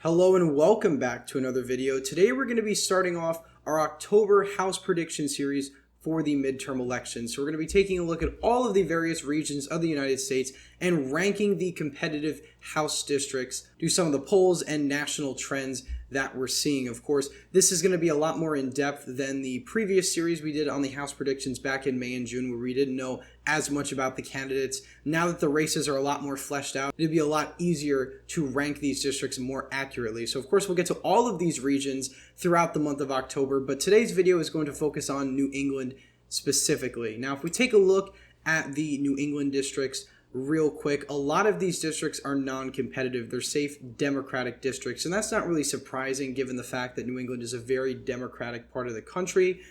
Hello and welcome back to another video. Today we're going to be starting off our October House prediction series for the midterm elections. So we're going to be taking a look at all of the various regions of the United States and ranking the competitive House districts, do some of the polls and national trends that we're seeing. Of course, this is going to be a lot more in depth than the previous series we did on the House predictions back in May and June, where we didn't know as much about the candidates. Now that the races are a lot more fleshed out, it'd be a lot easier to rank these districts more accurately. So of course, we'll get to all of these regions throughout the month of October, but today's video is going to focus on New England specifically. Now, if we take a look at the New England districts real quick, a lot of these districts are non-competitive. They're safe Democratic districts, and that's not really surprising given the fact that New England is a very Democratic part of the country,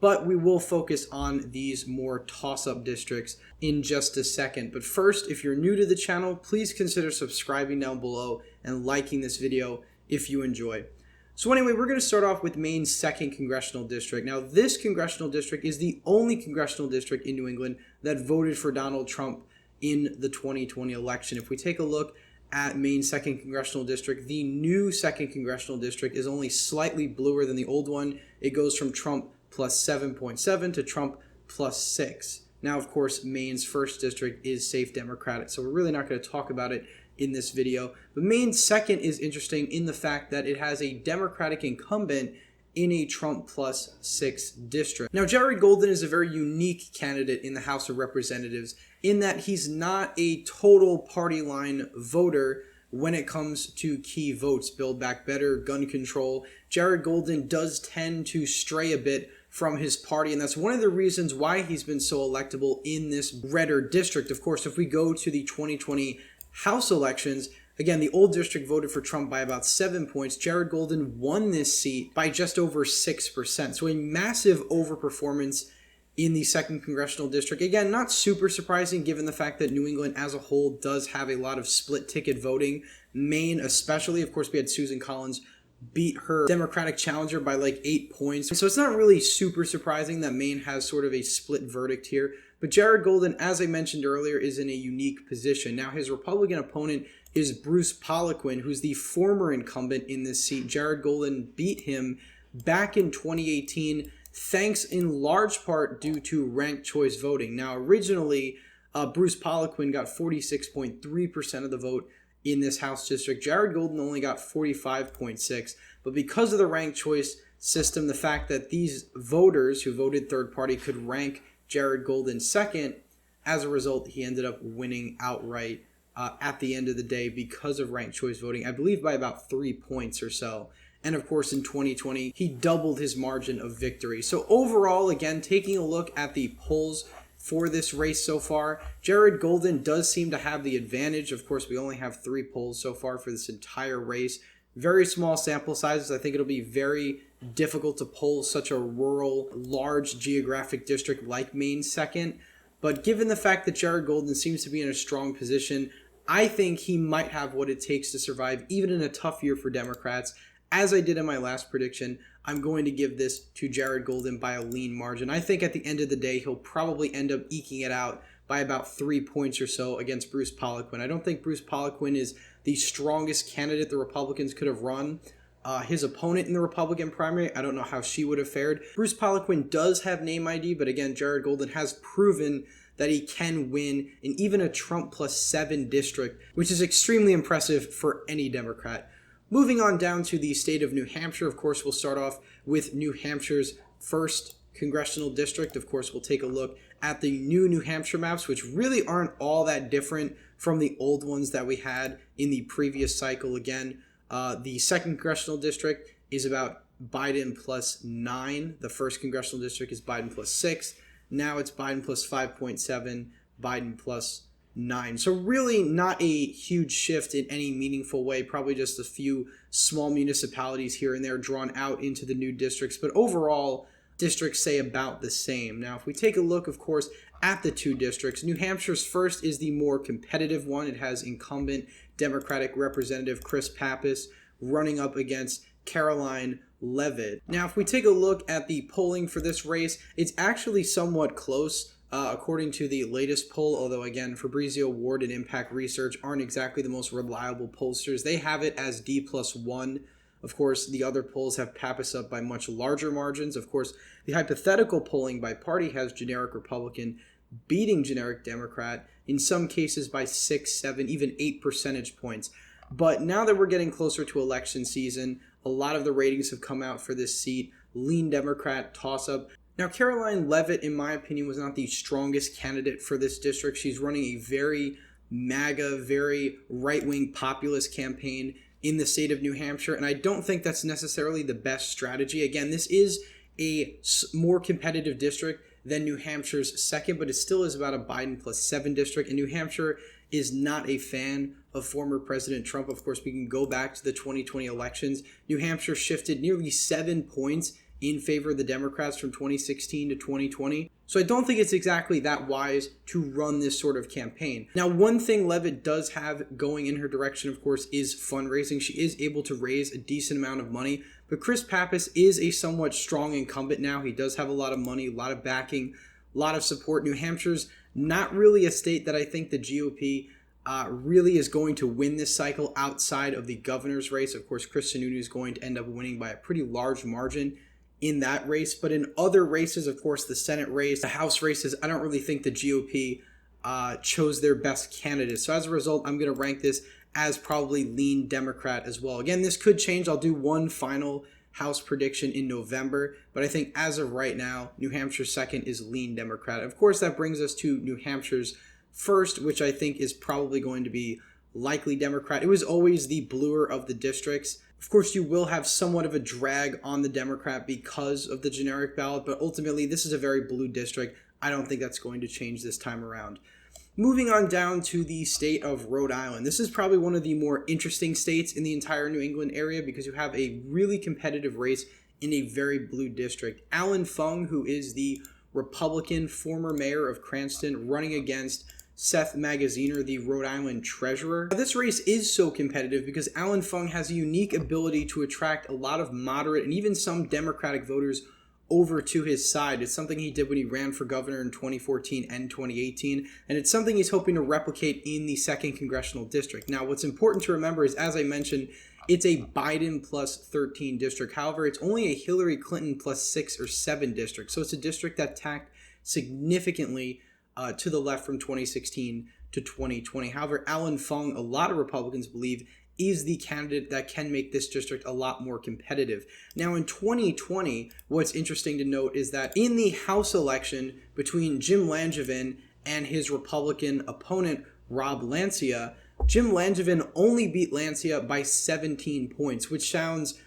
but we will focus on these more toss-up districts in just a second. But first, if you're new to the channel, please consider subscribing down below and liking this video if you enjoy. So anyway, we're going to start off with Maine's 2nd Congressional District. Now, this congressional district is the only congressional district in New England that voted for Donald Trump in the 2020 election. If we take a look at Maine's 2nd Congressional District, the new 2nd Congressional District is only slightly bluer than the old one. It goes from Trump plus 7.7 to Trump plus 6. Now, of course, Maine's 1st district is safe Democratic, so we're really not going to talk about it in this video. But Maine's 2nd is interesting in the fact that it has a Democratic incumbent in a Trump plus 6 district. Now, Jared Golden is a very unique candidate in the House of Representatives in that he's not a total party line voter when it comes to key votes, Build Back Better, gun control. Jared Golden does tend to stray a bit from his party, and that's one of the reasons why he's been so electable in this redder district. Of course, if we go to the 2020 House elections, again, the old district voted for Trump by about 7 points. Jared Golden won this seat by just over 6%. So a massive overperformance in the 2nd Congressional District. Again, not super surprising given the fact that New England as a whole does have a lot of split ticket voting. Maine especially, of course, we had Susan Collins beat her Democratic challenger by like 8 points. So it's not really super surprising that Maine has sort of a split verdict here. But Jared Golden, as I mentioned earlier, is in a unique position. Now, his Republican opponent is Bruce Poliquin, who's the former incumbent in this seat. Jared Golden beat him back in 2018, thanks in large part due to ranked choice voting. Now, originally, Bruce Poliquin got 46.3% of the vote in this House district. Jared Golden only got 45.6%. But because of the ranked choice system, the fact that these voters who voted third party could rank Jared Golden 2nd, as a result, he ended up winning outright at the end of the day because of ranked choice voting, I believe by about 3 points or so. And of course, in 2020, he doubled his margin of victory. So overall, again, taking a look at the polls for this race so far, Jared Golden does seem to have the advantage. Of course, we only have 3 polls so far for this entire race. Very small sample sizes. I think it'll be very difficult to poll such a rural, large geographic district like Maine's 2nd. But given the fact that Jared Golden seems to be in a strong position, I think he might have what it takes to survive even in a tough year for Democrats. As I did in my last prediction, I'm going to give this to Jared Golden by a lean margin. I think at the end of the day, he'll probably end up eking it out by about 3 points or so against Bruce Poliquin. I don't think Bruce Poliquin is the strongest candidate the Republicans could have run. His opponent in the Republican primary, I don't know how she would have fared. Bruce Poliquin does have name ID, but again, Jared Golden has proven that he can win in even a Trump plus 7 district, which is extremely impressive for any Democrat. Moving on down to the state of New Hampshire, of course, we'll start off with New Hampshire's 1st Congressional District. Of course, we'll take a look at the new New Hampshire maps, which really aren't all that different from the old ones that we had in the previous cycle. Again, the 2nd Congressional District is about Biden plus 9. The 1st Congressional District is Biden plus 6. Now it's Biden plus 5.7, Biden plus 9. So really not a huge shift in any meaningful way, probably just a few small municipalities here and there drawn out into the new districts. But overall, districts say about the same. Now, if we take a look, of course, at the 2 districts, New Hampshire's 1st is the more competitive one. It has incumbent Democratic Representative Chris Pappas running up against Caroline Levitt. Now, if we take a look at the polling for this race, it's actually somewhat close. according to the latest poll, although again, Fabrizio Ward and Impact Research aren't exactly the most reliable pollsters. They have it as D+1. Of course, the other polls have Pappas up by much larger margins. Of course, the hypothetical polling by party has generic Republican beating generic Democrat, in some cases by 6, 7, even 8 percentage points. But now that we're getting closer to election season, a lot of the ratings have come out for this seat. Lean Democrat toss-up. Now, Caroline Leavitt, in my opinion, was not the strongest candidate for this district. She's running a very MAGA, very right-wing populist campaign in the state of New Hampshire, and I don't think that's necessarily the best strategy. Again, this is a more competitive district than New Hampshire's second, but it still is about a Biden +7 district, and New Hampshire is not a fan of former President Trump. Of course, we can go back to the 2020 elections. New Hampshire shifted nearly 7 points in favor of the Democrats from 2016 to 2020. So I don't think it's exactly that wise to run this sort of campaign. Now, one thing Leavitt does have going in her direction, of course, is fundraising. She is able to raise a decent amount of money, but Chris Pappas is a somewhat strong incumbent now. He does have a lot of money, a lot of backing, a lot of support. New Hampshire's not really a state that I think the GOP really is going to win this cycle outside of the governor's race. Of course, Chris Sununu is going to end up winning by a pretty large margin in that race. But in other races, of course, the Senate race, the House races, I don't really think the GOP chose their best candidates. So as a result, I'm going to rank this as probably lean Democrat as well. Again, this could change. I'll do one final House prediction in November, but I think as of right now, New Hampshire's second is lean Democrat. Of course, that brings us to New Hampshire's first, which I think is probably going to be likely Democrat. It was always the bluer of the districts. Of course, you will have somewhat of a drag on the Democrat because of the generic ballot, but ultimately, this is a very blue district. I don't think that's going to change this time around. Moving on down to the state of Rhode Island. This is probably one of the more interesting states in the entire New England area because you have a really competitive race in a very blue district. Allan Fung, who is the Republican former mayor of Cranston, running against Seth Magaziner, the Rhode Island treasurer. Now, this race is so competitive because Allan Fung has a unique ability to attract a lot of moderate and even some Democratic voters over to his side. It's something he did when he ran for governor in 2014 and 2018, and it's something he's hoping to replicate in the 2nd Congressional District. Now, what's important to remember is, as I mentioned, it's a Biden +13 district. However, it's only a Hillary Clinton +6 or 7 district, so it's a district that tacked significantly to the left from 2016 to 2020. However, Allan Fung, a lot of Republicans believe, is the candidate that can make this district a lot more competitive. Now, in 2020, what's interesting to note is that in the House election between Jim Langevin and his Republican opponent, Rob Lancia, Jim Langevin only beat Lancia by 17 points, which sounds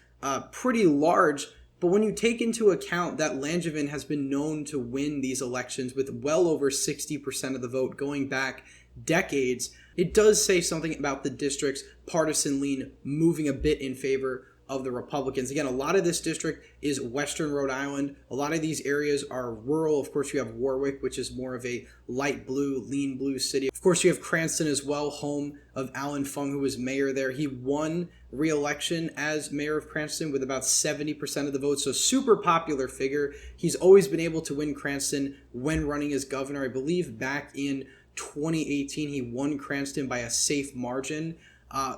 pretty large, but when you take into account that Langevin has been known to win these elections with well over 60% of the vote going back decades, it does say something about the district's partisan lean moving a bit in favor of the Republicans. Again, a lot of this district is Western Rhode Island. A lot of these areas are rural. Of course, you have Warwick, which is more of a light blue, lean blue city. Of course, you have Cranston as well, home of Allan Fung, who was mayor there. He won re-election as mayor of Cranston with about 70% of the vote, so super popular figure. He's always been able to win Cranston when running as governor. I believe back in 2018, he won Cranston by a safe margin.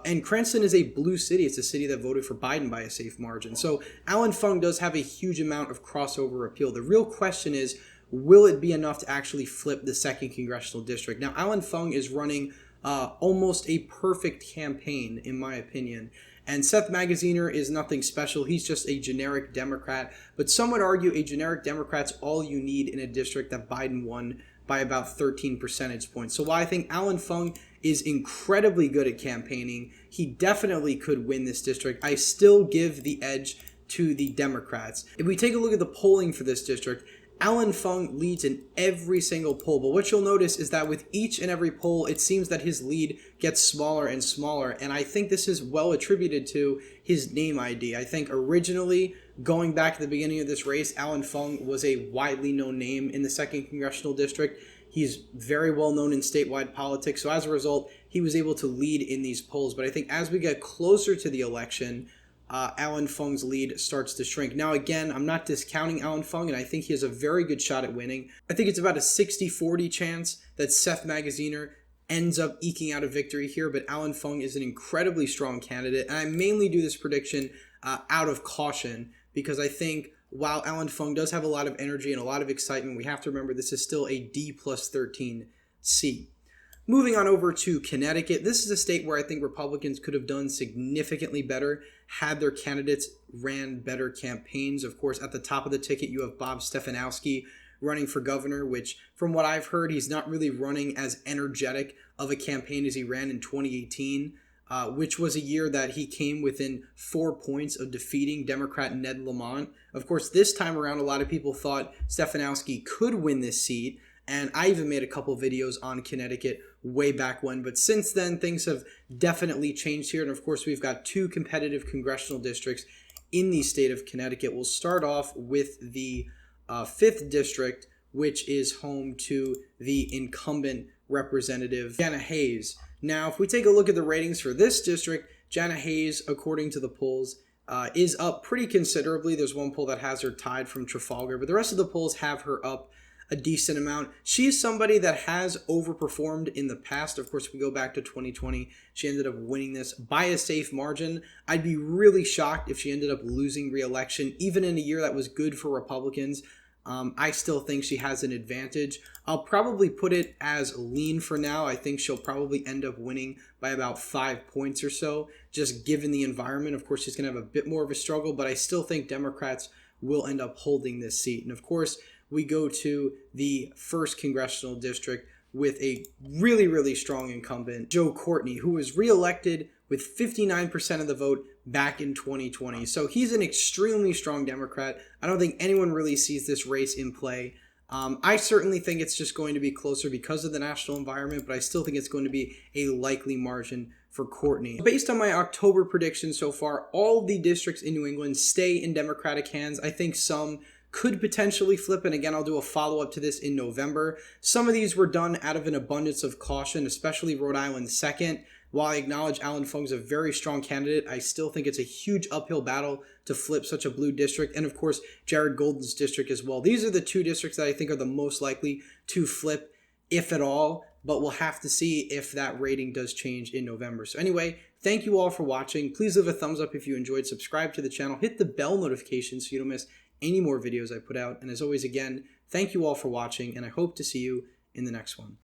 And Cranston is a blue city. It's a city that voted for Biden by a safe margin. So Allan Fung does have a huge amount of crossover appeal. The real question is, will it be enough to actually flip the 2nd Congressional District? Now, Allan Fung is running almost a perfect campaign, in my opinion. And Seth Magaziner is nothing special. He's just a generic Democrat. But some would argue a generic Democrat's all you need in a district that Biden won by about 13 percentage points. So while I think Allan Fung is incredibly good at campaigning, he definitely could win this district, I still give the edge to the Democrats. If we take a look at the polling for this district, Allan Fung leads in every single poll, but what you'll notice is that with each and every poll, it seems that his lead gets smaller and smaller, and I think this is well attributed to his name ID. I think originally, going back to the beginning of this race, Allan Fung was a widely known name in the 2nd Congressional District. He's very well known in statewide politics, so as a result, he was able to lead in these polls. But I think as we get closer to the election, Alan Fung's lead starts to shrink. Now, again, I'm not discounting Alan Fung, and I think he has a very good shot at winning. I think it's about a 60-40 chance that Seth Magaziner ends up eking out a victory here, but Alan Fung is an incredibly strong candidate, and I mainly do this prediction out of caution because I think while Alan Fung does have a lot of energy and a lot of excitement, we have to remember this is still a D+13 seat. Moving on over to Connecticut, this is a state where I think Republicans could have done significantly better had their candidates ran better campaigns. Of course, at the top of the ticket, you have Bob Stefanowski running for governor, which from what I've heard, he's not really running as energetic of a campaign as he ran in 2018, which was a year that he came within 4 points of defeating Democrat Ned Lamont. Of course, this time around, a lot of people thought Stefanowski could win this seat, and I even made a couple videos on Connecticut way back when. But since then, things have definitely changed here. And of course, we've got two competitive congressional districts in the state of Connecticut. We'll start off with the 5th district, which is home to the incumbent representative, Jana Hayes. Now, if we take a look at the ratings for this district, Jana Hayes, according to the polls, is up pretty considerably. There's one poll that has her tied from Trafalgar, but the rest of the polls have her up a decent amount. She is somebody that has overperformed in the past. Of course, if we go back to 2020, she ended up winning this by a safe margin. I'd be really shocked if she ended up losing re-election, even in a year that was good for Republicans. I still think she has an advantage. I'll probably put it as lean for now. I think she'll probably end up winning by about 5 points or so, just given the environment. Of course, she's going to have a bit more of a struggle, but I still think Democrats will end up holding this seat. And of course, we go to the 1st congressional district with a really, really strong incumbent, Joe Courtney, who was reelected with 59% of the vote back in 2020. So he's an extremely strong Democrat. I don't think anyone really sees this race in play. I certainly think it's just going to be closer because of the national environment, but I still think it's going to be a likely margin for Courtney. Based on my October predictions so far, all the districts in New England stay in Democratic hands. I think some could potentially flip, and again, I'll do a follow-up to this in November. Some of these were done out of an abundance of caution, especially Rhode Island 2nd. While I acknowledge Alan Fung's a very strong candidate, I still think it's a huge uphill battle to flip such a blue district, and of course, Jared Golden's district as well. These are the two districts that I think are the most likely to flip, if at all, but we'll have to see if that rating does change in November. So anyway, thank you all for watching. Please leave a thumbs up if you enjoyed, subscribe to the channel, hit the bell notification so you don't miss any more videos I put out. And as always, again, thank you all for watching, and I hope to see you in the next one.